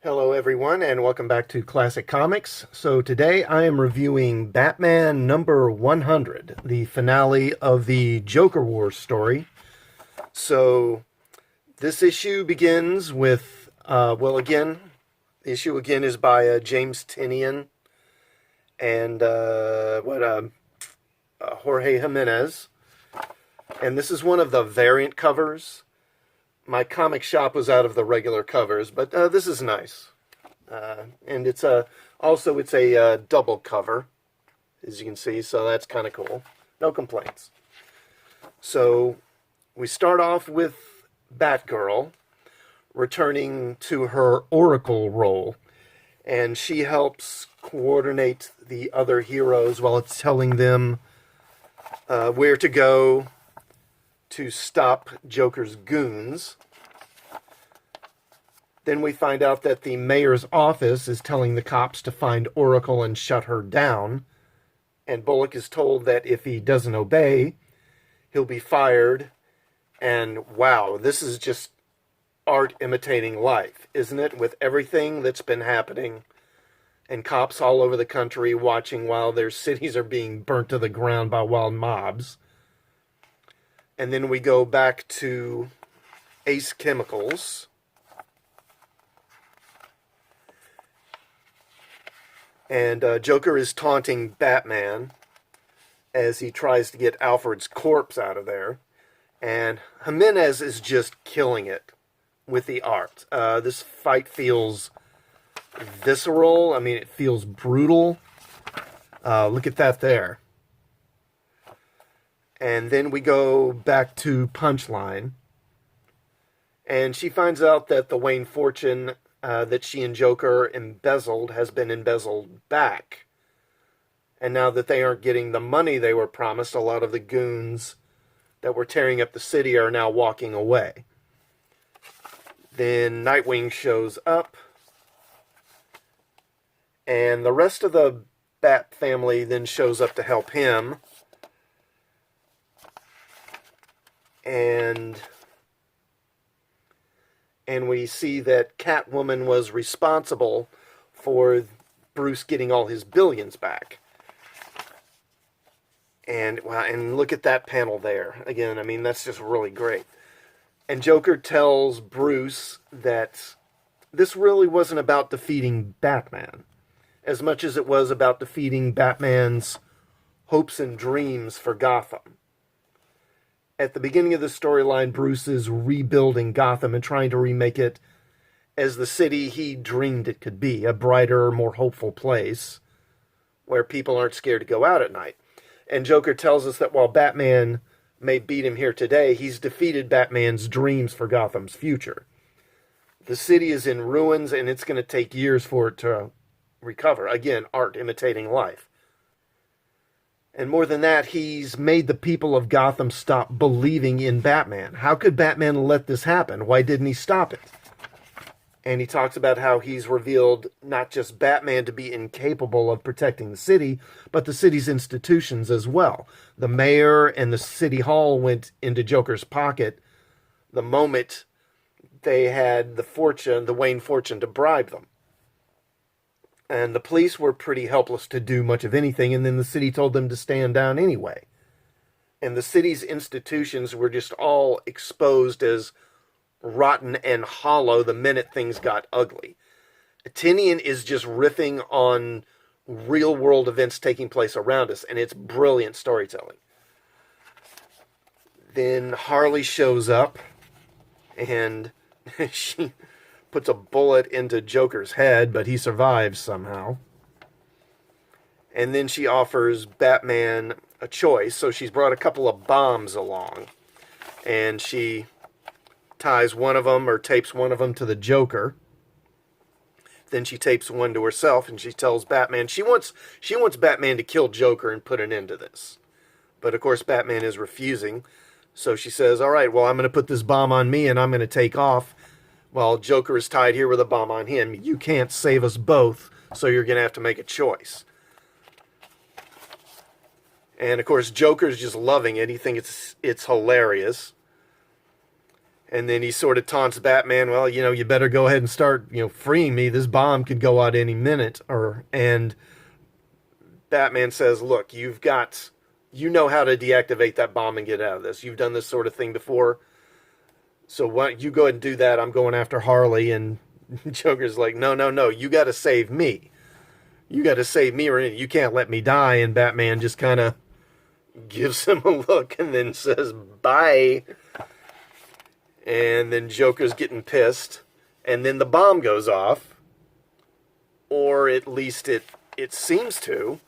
Hello, everyone, and welcome back to Classic Comics. So today I am reviewing Batman number 100, the finale of the Joker Wars story. So this issue begins with, the issue again is by James Tynion and Jorge Jimenez. And this is one of the variant covers. My comic shop was out of the regular covers, but this is nice. And it's a double cover, as you can see, so that's kind of cool. No complaints. So we start off with Batgirl returning to her Oracle role, and she helps coordinate the other heroes while it's telling them where to go to stop Joker's goons. Then we find out that the mayor's office is telling the cops to find Oracle and shut her down. And Bullock is told that if he doesn't obey, he'll be fired. And wow, this is just art imitating life, isn't it? With everything that's been happening and cops all over the country watching while their cities are being burnt to the ground by wild mobs. And then we go back to Ace Chemicals. And Joker is taunting Batman as he tries to get Alfred's corpse out of there. And Jimenez is just killing it with the art. This fight feels visceral. I mean, it feels brutal. Look at that there. And then we go back to Punchline. And she finds out that the Wayne fortune that she and Joker embezzled has been embezzled back. And now that they aren't getting the money they were promised, a lot of the goons that were tearing up the city are now walking away. Then Nightwing shows up. And the rest of the Bat family then shows up to help him. And we see that Catwoman was responsible for Bruce getting all his billions back. And wow, and look at that panel there. Again, I mean, that's just really great. And Joker tells Bruce that this really wasn't about defeating Batman, as much as it was about defeating Batman's hopes and dreams for Gotham. At the beginning of the storyline, Bruce is rebuilding Gotham and trying to remake it as the city he dreamed it could be, a brighter, more hopeful place where people aren't scared to go out at night. And Joker tells us that while Batman may beat him here today, he's defeated Batman's dreams for Gotham's future. The city is in ruins, and it's going to take years for it to recover. Again, art imitating life. And more than that, he's made the people of Gotham stop believing in Batman. How could Batman let this happen? Why didn't he stop it? And he talks about how he's revealed not just Batman to be incapable of protecting the city, but the city's institutions as well. The mayor and the city hall went into Joker's pocket the moment they had the Wayne fortune to bribe them. And the police were pretty helpless to do much of anything, and then the city told them to stand down anyway. And the city's institutions were just all exposed as rotten and hollow the minute things got ugly. Tynion is just riffing on real-world events taking place around us, and it's brilliant storytelling. Then Harley shows up, and she puts a bullet into Joker's head, but he survives somehow. And then she offers Batman a choice. So she's brought a couple of bombs along. And she ties one of them or tapes one of them to the Joker. Then she tapes one to herself and she tells Batman she wants Batman to kill Joker and put an end to this. But of course Batman is refusing. So she says, all right, well, I'm going to put this bomb on me and I'm going to take off. While Joker is tied here with a bomb on him. You can't save us both, so you're going to have to make a choice. And, of course, Joker's just loving it. He thinks it's hilarious. And then he sort of taunts Batman, well, you better go ahead and start, freeing me. This bomb could go out any minute. And Batman says, look, you know how to deactivate that bomb and get out of this. You've done this sort of thing before. So why don't you go ahead and do that? I'm going after Harley. And Joker's like, no, you got to save me. You got to save me, or you can't let me die. And Batman just kind of gives him a look and then says, bye. And then Joker's getting pissed. And then the bomb goes off. Or at least it seems to.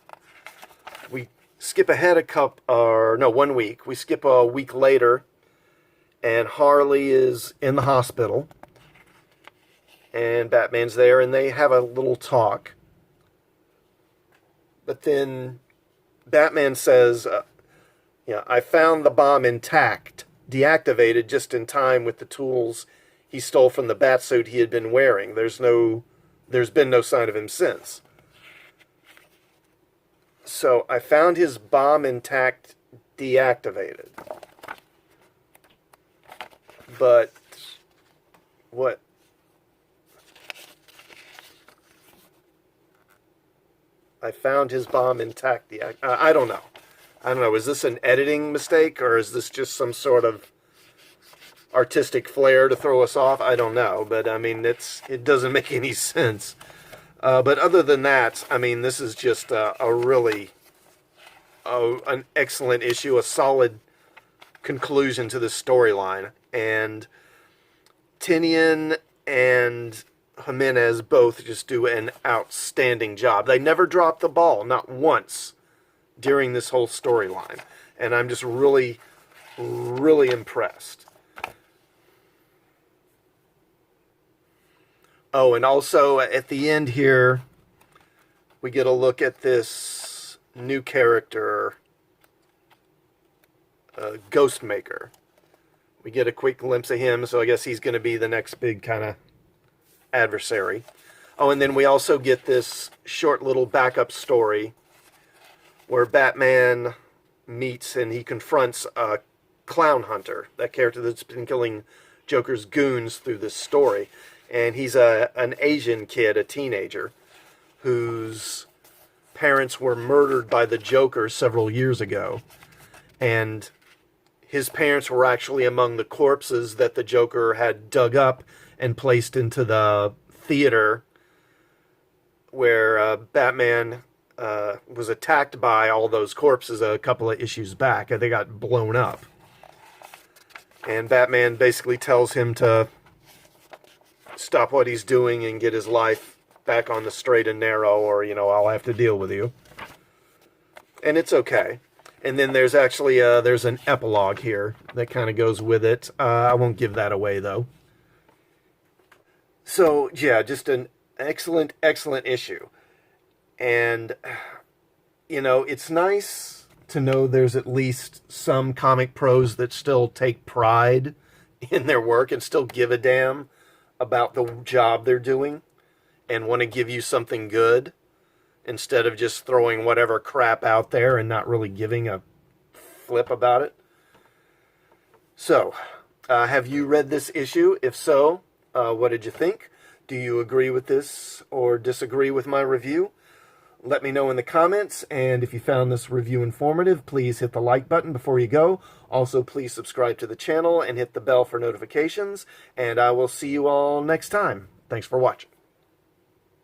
We skip ahead 1 week. We skip a week later. And Harley is in the hospital. And Batman's there. And they have a little talk. But then Batman says, I found the bomb intact, deactivated just in time with the tools he stole from the batsuit he had been wearing. There's been no sign of him since. So I found his bomb intact, deactivated. But what? I found his bomb intact. I don't know. Is this an editing mistake, or is this just some sort of artistic flair to throw us off? I don't know. But, it doesn't make any sense. But other than that, this is just an excellent issue, a solid conclusion to this storyline. And Tynion and Jimenez both just do an outstanding job. They never drop the ball, not once, during this whole storyline. And I'm just really, really impressed. Oh, and also at the end here, we get a look at this new character, Ghostmaker. We get a quick glimpse of him, so I guess he's going to be the next big kind of adversary. Oh, and then we also get this short little backup story where Batman meets and he confronts a clown hunter, that character that's been killing Joker's goons through this story. And he's an Asian kid, a teenager, whose parents were murdered by the Joker several years ago. And his parents were actually among the corpses that the Joker had dug up and placed into the theater where Batman was attacked by all those corpses a couple of issues back. They got blown up. And Batman basically tells him to stop what he's doing and get his life back on the straight and narrow, or, I'll have to deal with you. And it's okay. And then there's actually there's an epilogue here that kind of goes with it. I won't give that away, though. So, yeah, just an excellent, excellent issue. And, it's nice to know there's at least some comic pros that still take pride in their work and still give a damn about the job they're doing and want to give you something good instead of just throwing whatever crap out there and not really giving a flip about it. So, have you read this issue? If so, what did you think? Do you agree with this or disagree with my review? Let me know in the comments, and if you found this review informative, please hit the like button before you go. Also, please subscribe to the channel and hit the bell for notifications, and I will see you all next time. Thanks for watching.